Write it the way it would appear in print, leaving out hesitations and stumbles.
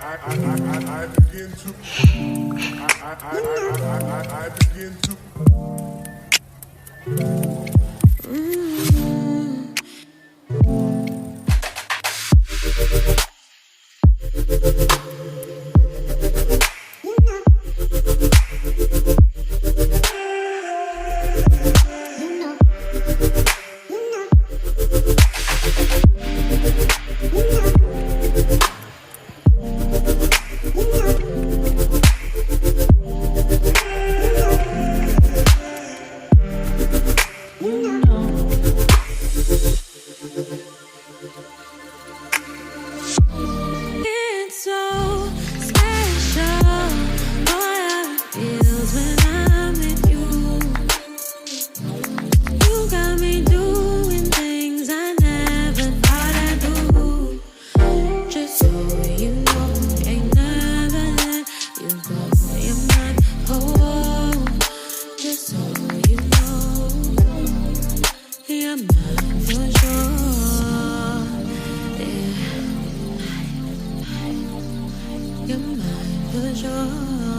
I begin to I begin to It's so special. Boy, it feels when I'm with you. You got me doing things I never thought I'd do. Just so you know, ain't never let you go. You're my whole. Just so you know, you're mine for sure. Yeah, you're mine for sure.